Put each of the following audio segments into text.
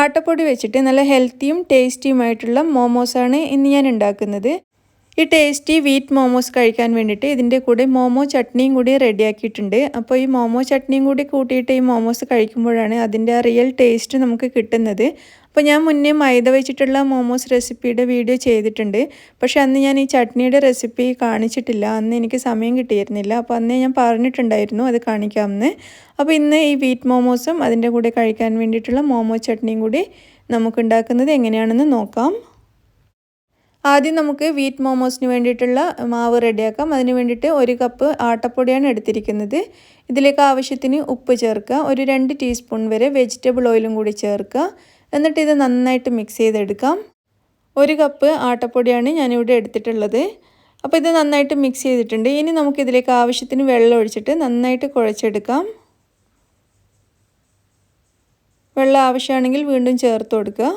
ആട്ടപ്പൊടി വെച്ചിട്ട് നല്ല ഹെൽത്തിയും ടേസ്റ്റിയുമായിട്ടുള്ള മോമോസാണ് ഇന്ന് ഞാൻ ഉണ്ടാക്കുന്നത്. ഈ ടേസ്റ്റി വീറ്റ് മോമോസ് കഴിക്കാൻ വേണ്ടിയിട്ട് ഇതിൻ്റെ കൂടെ മോമോ ചട്നിയും കൂടി റെഡിയാക്കിയിട്ടുണ്ട്. അപ്പോൾ ഈ മോമോ ചട്നിയും കൂടി കൂട്ടിയിട്ട് ഈ മോമോസ് കഴിക്കുമ്പോഴാണ് അതിൻ്റെ ആ റിയൽ ടേസ്റ്റ് നമുക്ക് കിട്ടുന്നത്. അപ്പോൾ ഞാൻ മുന്നേ മൈദ വെച്ചിട്ടുള്ള മോമോസ് റെസിപ്പിയുടെ വീഡിയോ ചെയ്തിട്ടുണ്ട്. പക്ഷേ അന്ന് ഞാൻ ഈ ചട്നിയുടെ റെസിപ്പി കാണിച്ചിട്ടില്ല. അന്ന് എനിക്ക് സമയം കിട്ടിയിരുന്നില്ല. അപ്പോൾ അന്നേ ഞാൻ പറഞ്ഞിട്ടുണ്ടായിരുന്നു അത് കാണിക്കാമെന്ന്. അപ്പോൾ ഇന്ന് ഈ വീറ്റ് മോമോസും അതിൻ്റെ കൂടെ കഴിക്കാൻ വേണ്ടിയിട്ടുള്ള മോമോ ചട്നിയും കൂടി നമുക്ക് ഉണ്ടാക്കുന്നത് എങ്ങനെയാണെന്ന് നോക്കാം. ആദ്യം നമുക്ക് വീറ്റ് മോമോസിന് വേണ്ടിയിട്ടുള്ള മാവ് റെഡിയാക്കാം. അതിന് വേണ്ടിയിട്ട് 1 കപ്പ് ആട്ടപ്പൊടിയാണ് എടുത്തിരിക്കുന്നത്. ഇതിലേക്ക് ആവശ്യത്തിന് ഉപ്പ് ചേർക്കുക. ഒരു 2 ടീസ്പൂൺ വരെ വെജിറ്റബിൾ ഓയിലും കൂടി ചേർക്കുക. എന്നിട്ട് ഇത് നന്നായിട്ട് മിക്സ് ചെയ്തെടുക്കാം. 1 കപ്പ് ആട്ടപ്പൊടിയാണ് ഞാനിവിടെ എടുത്തിട്ടുള്ളത്. അപ്പോൾ ഇത് നന്നായിട്ട് മിക്സ് ചെയ്തിട്ടുണ്ട്. ഇനി നമുക്കിതിലേക്ക് ആവശ്യത്തിന് വെള്ളം ഒഴിച്ചിട്ട് നന്നായിട്ട് കുഴച്ചെടുക്കാം. വെള്ളം ആവശ്യമാണെങ്കിൽ വീണ്ടും ചേർത്ത് കൊടുക്കുക.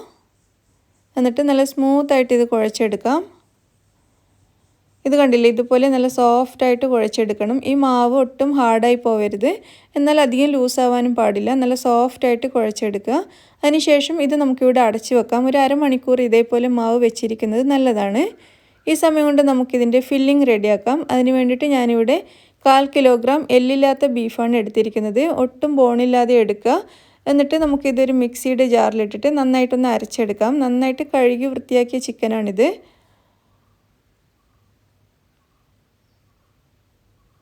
എന്നിട്ട് നല്ല സ്മൂത്തായിട്ട് ഇത് കുഴച്ചെടുക്കാം. ഇത് കണ്ടില്ലേ, ഇതുപോലെ നല്ല സോഫ്റ്റായിട്ട് കുഴച്ചെടുക്കണം. ഈ മാവ് ഒട്ടും ഹാർഡായി പോവരുത്, എന്നാൽ അധികം ലൂസാവാനും പാടില്ല. നല്ല സോഫ്റ്റായിട്ട് കുഴച്ചെടുക്കുക. അതിനുശേഷം ഇത് നമുക്കിവിടെ അടച്ചു വെക്കാം. ഒരു അരമണിക്കൂർ ഇതേപോലെ മാവ് വെച്ചിരിക്കുന്നത് നല്ലതാണ്. ഈ സമയം കൊണ്ട് നമുക്കിതിൻ്റെ ഫില്ലിംഗ് റെഡിയാക്കാം. അതിന് വേണ്ടിയിട്ട് ഞാനിവിടെ 1/4 കിലോഗ്രാം എല്ലില്ലാത്ത ബീഫാണ് എടുത്തിരിക്കുന്നത്. ഒട്ടും ബോണില്ലാതെ എടുക്കുക. എന്നിട്ട് നമുക്കിതൊരു മിക്സിയുടെ ജാറിലിട്ടിട്ട് നന്നായിട്ടൊന്ന് അരച്ചെടുക്കാം. നന്നായിട്ട് കഴുകി വൃത്തിയാക്കിയ ചിക്കനാണിത്.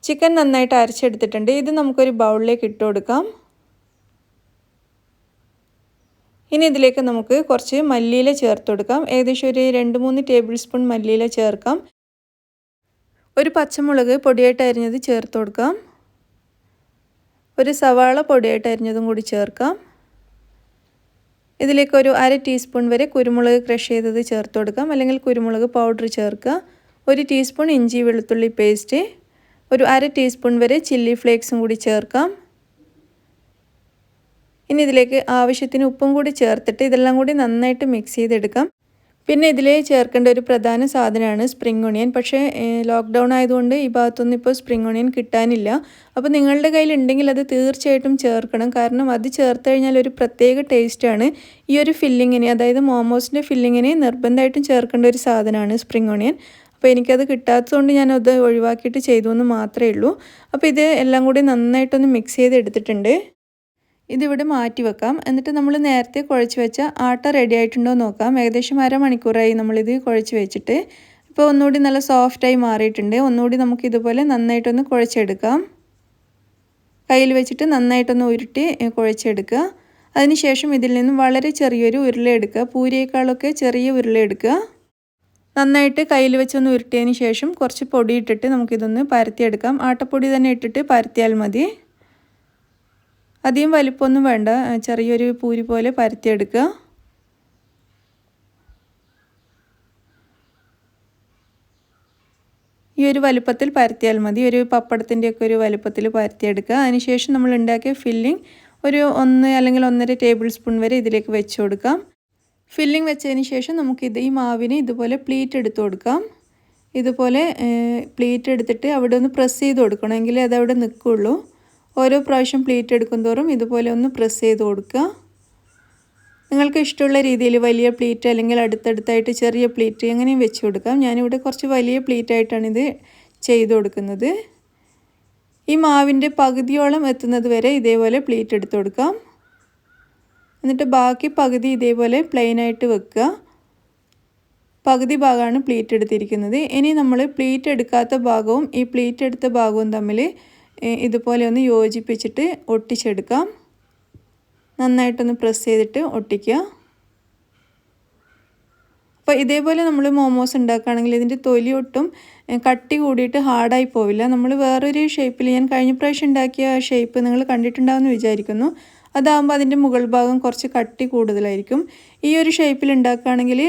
ചിക്കൻ നന്നായിട്ട് അരച്ചെടുത്തിട്ടുണ്ട്. ഇത് നമുക്കൊരു ബൗളിലേക്ക് ഇട്ട് കൊടുക്കാം. ഇനി ഇതിലേക്ക് നമുക്ക് കുറച്ച് മല്ലിയില ചേർത്ത് കൊടുക്കാം. ഏകദേശം ഒരു 2-3 ടേബിൾ സ്പൂൺ മല്ലിയില ചേർക്കാം. ഒരു പച്ചമുളക് പൊടിയായിട്ട് അരിഞ്ഞത് ചേർത്ത് കൊടുക്കാം. ഒരു സവാള പൊടിയായിട്ട് അരിഞ്ഞതും കൂടി ചേർക്കാം. ഇതിലേക്ക് ഒരു 1/2 ടീസ്പൂൺ വരെ കുരുമുളക് ക്രഷ് ചെയ്തത് ചേർത്ത് കൊടുക്കാം, അല്ലെങ്കിൽ കുരുമുളക് പൗഡർ ചേർക്കുക. 1 ടീസ്പൂൺ ഇഞ്ചി വെളുത്തുള്ളി പേസ്റ്റ്, ഒരു 1/2 ടീസ്പൂൺ വരെ ചില്ലി ഫ്ലേക്സും കൂടി ചേർക്കാം. ഇനി ഇതിലേക്ക് ആവശ്യത്തിന് ഉപ്പും കൂടി ചേർത്തിട്ട് ഇതെല്ലാം കൂടി നന്നായിട്ട് മിക്സ് ചെയ്തെടുക്കാം. പിന്നെ ഇതിൽ ചേർക്കേണ്ട ഒരു പ്രധാന സാധനമാണ് സ്പ്രിംഗ് ഒണിയൻ. പക്ഷേ ലോക്ക്ഡൗൺ ആയതുകൊണ്ട് ഈ ഭാഗത്തൊന്നും ഇപ്പോൾ സ്പ്രിംഗ് ഒണിയൻ കിട്ടാനില്ല. അപ്പോൾ നിങ്ങളുടെ കയ്യിലുണ്ടെങ്കിൽ അത് തീർച്ചയായിട്ടും ചേർക്കണം. കാരണം അത് ചേർത്ത് കഴിഞ്ഞാൽ ഒരു പ്രത്യേക ടേസ്റ്റാണ്. ഈ ഒരു ഫില്ലിങ്ങിന്, അതായത് മോമോസിൻ്റെ ഫില്ലിങ്ങിന് നിർബന്ധമായിട്ടും ചേർക്കേണ്ട ഒരു സാധനമാണ് സ്പ്രിംഗ് ഒണിയൻ. അപ്പോൾ എനിക്കത് കിട്ടാത്തതുകൊണ്ട് ഞാനത് ഒഴിവാക്കിയിട്ട് ചെയ്തു എന്ന് മാത്രമേ ഉള്ളൂ. അപ്പോൾ ഇത് എല്ലാം കൂടി നന്നായിട്ടൊന്ന് മിക്സ് ചെയ്ത് എടുത്തിട്ടുണ്ട്. ഇതിവിടെ മാറ്റി വെക്കാം. എന്നിട്ട് നമ്മൾ നേരത്തെ കുഴച്ച് വെച്ച ആട്ട റെഡി ആയിട്ടുണ്ടോ നോക്കാം. ഏകദേശം അരമണിക്കൂറായി നമ്മളിത് കുഴച്ച് വെച്ചിട്ട്. ഇപ്പോൾ ഒന്നുകൂടി നല്ല സോഫ്റ്റായി മാറിയിട്ടുണ്ട്. ഒന്നുകൂടി നമുക്ക് ഇതുപോലെ നന്നായിട്ടൊന്ന് കുഴച്ചെടുക്കാം. കയ്യിൽ വെച്ചിട്ട് നന്നായിട്ടൊന്ന് ഉരുട്ടി കുഴച്ചെടുക്കുക. അതിനുശേഷം ഇതിൽ നിന്നും വളരെ ചെറിയൊരു ഉരുള എടുക്കുക. പൂരിയേക്കാളൊക്കെ ചെറിയ ഉരുള എടുക്കുക. നന്നായിട്ട് കയ്യിൽ വെച്ചൊന്ന് ഉരുട്ടിയതിന് ശേഷം കുറച്ച് പൊടി ഇട്ടിട്ട് നമുക്കിതൊന്ന് പരത്തിയെടുക്കാം. ആട്ടപ്പൊടി തന്നെ ഇട്ടിട്ട് പരത്തിയാൽ മതി. അധികം വലിപ്പമൊന്നും വേണ്ട, ചെറിയൊരു പൂരി പോലെ പരത്തിയെടുക്കുക. ഈ ഒരു വലുപ്പത്തിൽ പരത്തിയാൽ മതി. ഒരു പപ്പടത്തിൻ്റെയൊക്കെ ഒരു വലുപ്പത്തിൽ പരത്തിയെടുക്കുക. അതിനുശേഷം നമ്മൾ ഉണ്ടാക്കിയ ഫില്ലിംഗ് ഒരു 1 അല്ലെങ്കിൽ 1.5 ടേബിൾ സ്പൂൺ വരെ ഇതിലേക്ക് വെച്ച് കൊടുക്കാം. ഫില്ലിംഗ് വെച്ചതിന് ശേഷം നമുക്കിത് ഈ മാവിന് ഇതുപോലെ പ്ലീറ്റ് എടുത്ത് കൊടുക്കാം. ഇതുപോലെ പ്ലീറ്റ് എടുത്തിട്ട് അവിടെ ഒന്ന് പ്രസ് ചെയ്ത് കൊടുക്കണം, എങ്കിലേ അതവിടെ നിൽക്കുള്ളൂ. ഓരോ പ്രാവശ്യം പ്ലീറ്റ് എടുക്കും തോറും ഇതുപോലെ ഒന്ന് പ്രസ് ചെയ്ത് കൊടുക്കുക. നിങ്ങൾക്ക് ഇഷ്ടമുള്ള രീതിയിൽ വലിയ പ്ലീറ്റ് അല്ലെങ്കിൽ അടുത്തടുത്തായിട്ട് ചെറിയ പ്ലീറ്റ് എങ്ങനെയും വെച്ച് കൊടുക്കാം. ഞാനിവിടെ കുറച്ച് വലിയ പ്ലീറ്റായിട്ടാണ് ഇത് ചെയ്ത് കൊടുക്കുന്നത്. ഈ മാവിൻ്റെ പകുതിയോളം എത്തുന്നത് വരെ ഇതേപോലെ പ്ലീറ്റ് എടുത്ത് കൊടുക്കാം. എന്നിട്ട് ബാക്കി പകുതി ഇതേപോലെ പ്ലെയിനായിട്ട് വെക്കുക. പകുതി ഭാഗമാണ് പ്ലീറ്റ് എടുത്തിരിക്കുന്നത്. ഇനി നമ്മൾ പ്ലീറ്റ് എടുക്കാത്ത ഭാഗവും ഈ പ്ലീറ്റ് എടുത്ത ഭാഗവും തമ്മിൽ ഇതുപോലെ ഒന്ന് യോജിപ്പിച്ചിട്ട് ഒട്ടിച്ചെടുക്കാം. നന്നായിട്ടൊന്ന് പ്രസ് ചെയ്തിട്ട് ഒട്ടിക്കുക. അപ്പോൾ ഇതേപോലെ നമ്മൾ മോമോസ് ഉണ്ടാക്കുകയാണെങ്കിൽ ഇതിൻ്റെ തൊലി ഒട്ടും കട്ടി കൂടിയിട്ട് ഹാർഡായി പോവില്ല. നമ്മൾ വേറൊരു ഷേപ്പിൽ, ഞാൻ കഴിഞ്ഞ പ്രാവശ്യം ഉണ്ടാക്കിയ ഷേപ്പ് നിങ്ങൾ കണ്ടിട്ടുണ്ടാവുമെന്ന് വിചാരിക്കുന്നു. അതാകുമ്പോൾ അതിൻ്റെ മുകൾ ഭാഗം കുറച്ച് കട്ടി കൂടുതലായിരിക്കും. ഈ ഒരു ഷേപ്പിൽ ഉണ്ടാക്കുകയാണെങ്കിൽ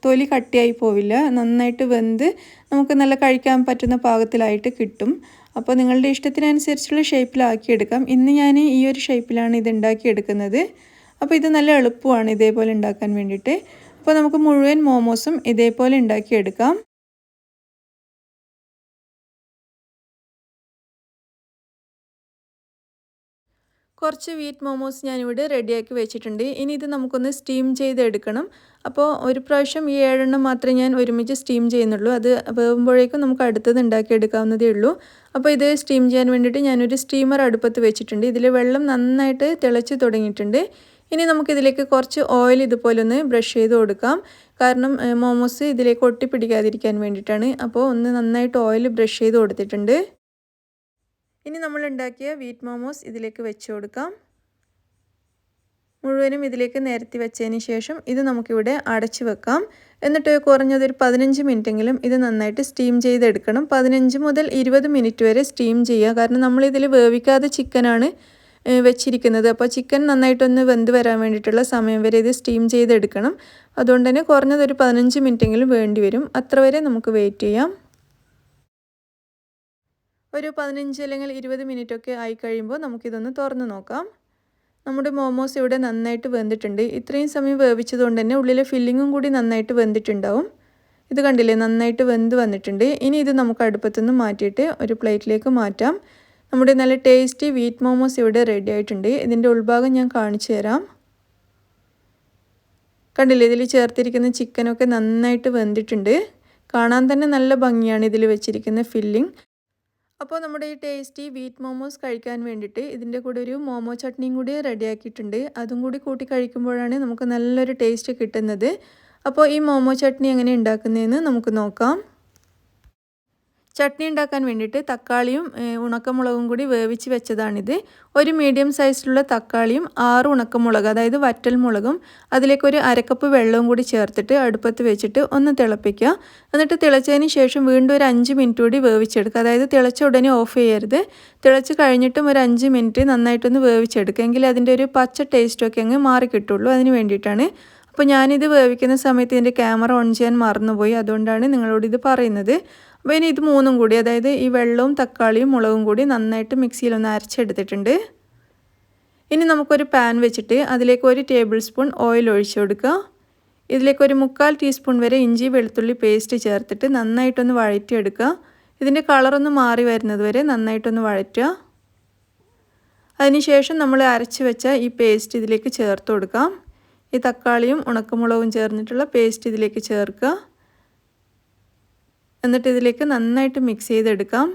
തൊലി കട്ടിയായി പോവില്ല. നന്നായിട്ട് വെന്ത് നമുക്ക് നല്ല കഴിക്കാൻ പറ്റുന്ന പാകത്തിലായിട്ട് കിട്ടും. അപ്പോൾ നിങ്ങളുടെ ഇഷ്ടത്തിനനുസരിച്ചുള്ള ഷേപ്പിലാക്കിയെടുക്കാം. ഇന്ന് ഞാൻ ഈ ഒരു ഷേപ്പിലാണ് ഇത് ഉണ്ടാക്കിയെടുക്കുന്നത്. അപ്പോൾ ഇത് നല്ല എളുപ്പമാണ് ഇതേപോലെ ഉണ്ടാക്കാൻ വേണ്ടിയിട്ട്. അപ്പോൾ നമുക്ക് മുഴുവൻ മോമോസും ഇതേപോലെ ഉണ്ടാക്കിയെടുക്കാം. കുറച്ച് വീറ്റ് മോമോസ് ഞാനിവിടെ റെഡിയാക്കി വെച്ചിട്ടുണ്ട്. ഇനി ഇത് നമുക്കൊന്ന് സ്റ്റീം ചെയ്തെടുക്കണം. അപ്പോൾ ഒരു പ്രാവശ്യം ഈ 7 മാത്രമേ ഞാൻ ഒരുമിച്ച് സ്റ്റീം ചെയ്യുന്നുള്ളൂ. അത് വേകുമ്പോഴേക്കും നമുക്ക് അടുത്തത് ഉണ്ടാക്കിയെടുക്കാവുന്നതേ ഉള്ളൂ. അപ്പോൾ ഇത് സ്റ്റീം ചെയ്യാൻ വേണ്ടിയിട്ട് ഞാനൊരു സ്റ്റീമർ അടുപ്പത്ത് വെച്ചിട്ടുണ്ട്. ഇതിൽ വെള്ളം നന്നായിട്ട് തിളച്ച് തുടങ്ങിയിട്ടുണ്ട്. ഇനി നമുക്കിതിലേക്ക് കുറച്ച് ഓയിൽ ഇതുപോലെ ഒന്ന് ബ്രഷ് ചെയ്ത് കൊടുക്കാം. കാരണം മോമോസ് ഇതിലേക്ക് ഒട്ടിപ്പിടിക്കാതിരിക്കാൻ വേണ്ടിയിട്ടാണ്. അപ്പോൾ ഒന്ന് നന്നായിട്ട് ഓയിൽ ബ്രഷ് ചെയ്ത് കൊടുത്തിട്ടുണ്ട്. ഇനി നമ്മൾ ഉണ്ടാക്കിയ വീറ്റ് മോമോസ് ഇതിലേക്ക് വെച്ച് കൊടുക്കാം. മുഴുവനും ഇതിലേക്ക് നിരത്തി വെച്ചതിന് ശേഷം ഇത് നമുക്കിവിടെ അടച്ച് വെക്കാം. എന്നിട്ട് കുറഞ്ഞതൊരു 15 മിനിറ്റെങ്കിലും ഇത് നന്നായിട്ട് സ്റ്റീം ചെയ്തെടുക്കണം. 15 മുതൽ 20 മിനിറ്റ് വരെ സ്റ്റീം ചെയ്യുക. കാരണം നമ്മളിതിൽ വേവിക്കാതെ ചിക്കനാണ് വെച്ചിരിക്കുന്നത്. അപ്പോൾ ചിക്കൻ നന്നായിട്ടൊന്ന് വെന്ത് വരാൻ വേണ്ടിയിട്ടുള്ള സമയം വരെ ഇത് സ്റ്റീം ചെയ്തെടുക്കണം. അതുകൊണ്ട് തന്നെ കുറഞ്ഞതൊരു 15 മിനിറ്റെങ്കിലും വേണ്ടി വരും. അത്ര വരെ നമുക്ക് വെയിറ്റ് ചെയ്യാം. ഒരു 15 അല്ലെങ്കിൽ 20 മിനിറ്റൊക്കെ ആയി കഴിയുമ്പോൾ നമുക്കിതൊന്ന് തുറന്ന് നോക്കാം. നമ്മുടെ മോമോസ് ഇവിടെ നന്നായിട്ട് വെന്തിട്ടുണ്ട്. ഇത്രയും സമയം വേവിച്ചതുകൊണ്ട് തന്നെ ഉള്ളിലെ ഫില്ലിങ്ങും കൂടി നന്നായിട്ട് വെന്തിട്ടുണ്ടാവും. ഇത് കണ്ടില്ലേ, നന്നായിട്ട് വെന്ത് വന്നിട്ടുണ്ട്. ഇനി ഇത് നമുക്ക് അടുപ്പത്തുനിന്ന് മാറ്റിയിട്ട് ഒരു പ്ലേറ്റിലേക്ക് മാറ്റാം. നമ്മുടെ നല്ല ടേസ്റ്റി വീറ്റ് മോമോസ് ഇവിടെ റെഡി ആയിട്ടുണ്ട്. ഇതിൻ്റെ ഉൾഭാഗം ഞാൻ കാണിച്ചു തരാം. കണ്ടില്ലേ, ഇതിൽ ചേർത്തിരിക്കുന്ന ചിക്കനൊക്കെ നന്നായിട്ട് വെന്തിട്ടുണ്ട്. കാണാൻ തന്നെ നല്ല ഭംഗിയാണ് ഇതിൽ വെച്ചിരിക്കുന്ന ഫില്ലിംഗ്. അപ്പോൾ നമ്മുടെ ഈ ടേസ്റ്റി വീറ്റ് മോമോസ് കഴിക്കാൻ വേണ്ടിയിട്ട് ഇതിൻ്റെ കൂടെ ഒരു മോമോ ചട്നിയും കൂടി റെഡിയാക്കിയിട്ടുണ്ട്. അതും കൂടി കൂട്ടി കഴിക്കുമ്പോഴാണ് നമുക്ക് നല്ലൊരു ടേസ്റ്റ് കിട്ടുന്നത്. അപ്പോൾ ഈ മോമോ ചട്നി എങ്ങനെ ഉണ്ടാക്കുന്നതെന്ന് നമുക്ക് നോക്കാം. ചട്നി ഉണ്ടാക്കാൻ വേണ്ടിയിട്ട് തക്കാളിയും ഉണക്കമുളകും കൂടി വേവിച്ച് വെച്ചതാണിത്. ഒരു മീഡിയം സൈസിലുള്ള തക്കാളിയും 6 ഉണക്കമുളക്, അതായത് വറ്റൽ മുളകും, അതിലേക്ക് ഒരു അരക്കപ്പ് വെള്ളവും കൂടി ചേർത്തിട്ട് അടുപ്പത്ത് വെച്ചിട്ട് ഒന്ന് തിളപ്പിക്കുക. എന്നിട്ട് തിളച്ചതിന് ശേഷം വീണ്ടും ഒരു 5 മിനിറ്റ് കൂടി വേവിച്ചെടുക്കുക. അതായത് തിളച്ച ഉടനെ ഓഫ് ചെയ്യരുത്. തിളച്ച് കഴിഞ്ഞിട്ടും ഒരു 5 മിനിറ്റ് നന്നായിട്ടൊന്ന് വേവിച്ചെടുക്കുക. എങ്കിൽ അതിൻ്റെ ഒരു പച്ച ടേസ്റ്റൊക്കെ അങ്ങ് മാറി കിട്ടുള്ളൂ. അതിന് വേണ്ടിയിട്ടാണ്. അപ്പോൾ ഞാനിത് വേവിക്കുന്ന സമയത്ത് ഇതിൻ്റെ ക്യാമറ ഓൺ ചെയ്യാൻ മറന്നുപോയി. അതുകൊണ്ടാണ് നിങ്ങളോട് ഇത് പറയുന്നത്. അപ്പോൾ ഇനി ഇത് മൂന്നും കൂടി, അതായത് ഈ വെള്ളവും തക്കാളിയും മുളകും കൂടി നന്നായിട്ട് മിക്സിയിലൊന്ന് അരച്ചെടുത്തിട്ടുണ്ട്. ഇനി നമുക്കൊരു പാൻ വെച്ചിട്ട് അതിലേക്ക് 1 ടേബിൾ സ്പൂൺ ഓയിൽ ഒഴിച്ചു കൊടുക്കുക. ഇതിലേക്ക് ഒരു 1/4 ടീസ്പൂൺ വരെ ഇഞ്ചി വെളുത്തുള്ളി പേസ്റ്റ് ചേർത്തിട്ട് നന്നായിട്ടൊന്ന് വഴറ്റിയെടുക്കുക. ഇതിൻ്റെ കളറൊന്ന് മാറി വരുന്നത് വരെ നന്നായിട്ടൊന്ന് വഴറ്റുക. അതിനുശേഷം നമ്മൾ അരച്ച് വെച്ച ഈ പേസ്റ്റ് ഇതിലേക്ക് ചേർത്ത് കൊടുക്കാം. ഈ തക്കാളിയും ഉണക്കമുളകും ചേർന്നിട്ടുള്ള പേസ്റ്റ് ഇതിലേക്ക് ചേർക്കുക. എന്നിട്ട് ഇതിലേക്ക് നന്നായിട്ട് മിക്സ് ചെയ്തെടുക്കാം.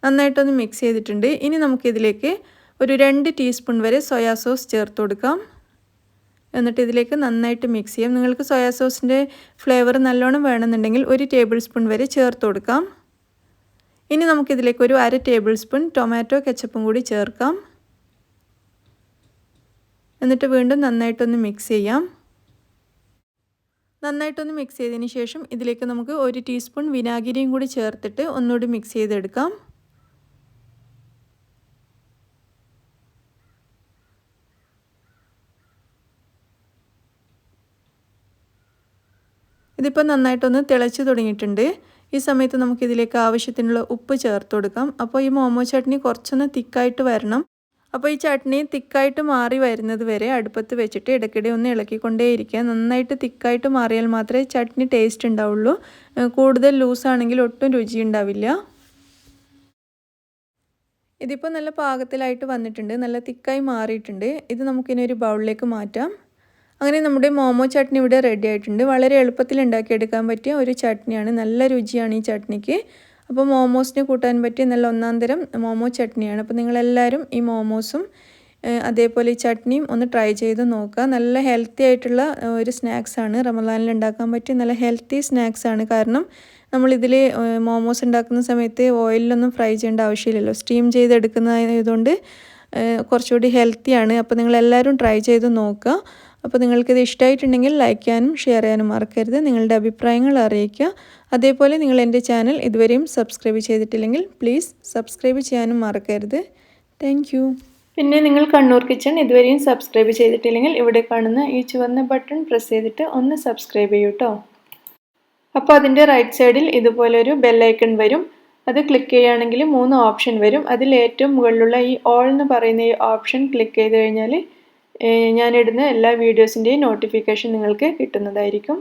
നന്നായിട്ടൊന്ന് മിക്സ് ചെയ്തിട്ടുണ്ട്. ഇനി നമുക്കിതിലേക്ക് ഒരു 2 ടീസ്പൂൺ വരെ സോയാ സോസ് ചേർത്ത് കൊടുക്കാം. എന്നിട്ട് ഇതിലേക്ക് നന്നായിട്ട് മിക്സ് ചെയ്യാം. നിങ്ങൾക്ക് സോയാ സോസിൻ്റെ ഫ്ലേവർ നല്ലോണം വേണമെന്നുണ്ടെങ്കിൽ 1 ടേബിൾ സ്പൂൺ വരെ ചേർത്ത് കൊടുക്കാം. ഇനി നമുക്കിതിലേക്ക് ഒരു 1/2 ടേബിൾ സ്പൂൺ ടൊമാറ്റോ കെച്ചപ്പും കൂടി ചേർക്കാം. എന്നിട്ട് വീണ്ടും നന്നായിട്ടൊന്ന് മിക്സ് ചെയ്യാം. നന്നായിട്ടൊന്ന് മിക്സ് ചെയ്തതിന് ശേഷം ഇതിലേക്ക് നമുക്ക് 1 ടീസ്പൂൺ വിനാഗിരിയും കൂടി ചേർത്തിട്ട് ഒന്നുകൂടി മിക്സ് ചെയ്തെടുക്കാം. ഇതിപ്പോൾ നന്നായിട്ടൊന്ന് തിളച്ച് തുടങ്ങിയിട്ടുണ്ട്. ഈ സമയത്ത് നമുക്കിതിലേക്ക് ആവശ്യത്തിനുള്ള ഉപ്പ് ചേർത്ത് കൊടുക്കാം. അപ്പോൾ ഈ മോമോ ചട്നി കുറച്ചൊന്ന് തിക്കായിട്ട് വരണം. അപ്പോൾ ഈ ചട്നി തിക്കായിട്ട് മാറി വരുന്നത് വരെ അടുപ്പത്ത് വെച്ചിട്ട് ഇടയ്ക്കിടെ ഒന്ന് ഇളക്കിക്കൊണ്ടേയിരിക്കുക. നന്നായിട്ട് തിക്കായിട്ട് മാറിയാൽ മാത്രമേ ചട്നി ടേസ്റ്റ് ഉണ്ടാവുള്ളൂ. കൂടുതൽ ലൂസാണെങ്കിൽ ഒട്ടും രുചി ഉണ്ടാവില്ല. ഇതിപ്പോൾ നല്ല പാകത്തിലായിട്ട് വന്നിട്ടുണ്ട്. നല്ല തിക്കായി മാറിയിട്ടുണ്ട്. ഇത് നമുക്കിനി ഒരു ബൗളിലേക്ക് മാറ്റാം. അങ്ങനെ നമ്മുടെ മോമോ ചട്നി ഇവിടെ റെഡി ആയിട്ടുണ്ട്. വളരെ എളുപ്പത്തിൽ ഉണ്ടാക്കിയെടുക്കാൻ പറ്റിയ ഒരു ചട്നിയാണ്. നല്ല രുചിയാണ് ഈ ചട്നിക്ക്. അപ്പോൾ മോമോസിന് കൂട്ടാൻ പറ്റിയ നല്ല ഒന്നാം തരം മോമോ ചട്നിയാണ്. അപ്പോൾ നിങ്ങളെല്ലാവരും ഈ മോമോസും അതേപോലെ ഈ ചട്നിയും ഒന്ന് ട്രൈ ചെയ്ത് നോക്കുക. നല്ല ഹെൽത്തി ആയിട്ടുള്ള ഒരു സ്നാക്സാണ്. റമദാനിൽ ഉണ്ടാക്കാൻ പറ്റിയ നല്ല ഹെൽത്തി സ്നാക്സാണ്. കാരണം നമ്മളിതിൽ മോമോസ് ഉണ്ടാക്കുന്ന സമയത്ത് ഓയിലൊന്നും ഫ്രൈ ചെയ്യേണ്ട ആവശ്യമില്ലല്ലോ. സ്റ്റീം ചെയ്തെടുക്കുന്നതായതുകൊണ്ട് കുറച്ചുകൂടി ഹെൽത്തിയാണ്. അപ്പോൾ നിങ്ങളെല്ലാവരും ട്രൈ ചെയ്ത് നോക്കുക. അപ്പോൾ നിങ്ങൾക്കിത് ഇഷ്ടമായിട്ടുണ്ടെങ്കിൽ ലൈക്ക് ചെയ്യാനും ഷെയർ ചെയ്യാനും മറക്കരുത്. നിങ്ങളുടെ അഭിപ്രായങ്ങൾ അറിയിക്കുക. അതേപോലെ നിങ്ങൾ എൻ്റെ ചാനൽ ഇതുവരെയും സബ്സ്ക്രൈബ് ചെയ്തിട്ടില്ലെങ്കിൽ പ്ലീസ് സബ്സ്ക്രൈബ് ചെയ്യാനും മറക്കരുത്. Thank you. പിന്നെ നിങ്ങൾ കണ്ണൂർ കിച്ചൺ ഇതുവരെയും സബ്സ്ക്രൈബ് ചെയ്തിട്ടില്ലെങ്കിൽ ഇവിടെ കാണുന്ന ഈ ചുവന്ന ബട്ടൺ പ്രസ് ചെയ്തിട്ട് ഒന്ന് സബ്സ്ക്രൈബ് ചെയ്യൂ കേട്ടോ. അപ്പോൾ അതിൻ്റെ റൈറ്റ് സൈഡിൽ ഇതുപോലൊരു ബെല്ലൈക്കൺ വരും. അത് ക്ലിക്ക് ചെയ്യുകയാണെങ്കിൽ 3 ഓപ്ഷൻ വരും. അതിൽ ഏറ്റവും മുകളിലുള്ള ഈ ഓൾ എന്ന് പറയുന്ന ഈ ഓപ്ഷൻ ക്ലിക്ക് ചെയ്ത് കഴിഞ്ഞാൽ ഞാനിടുന്ന എല്ലാ വീഡിയോസിൻ്റെയും നോട്ടിഫിക്കേഷൻ നിങ്ങൾക്ക് കിട്ടുന്നതായിരിക്കും.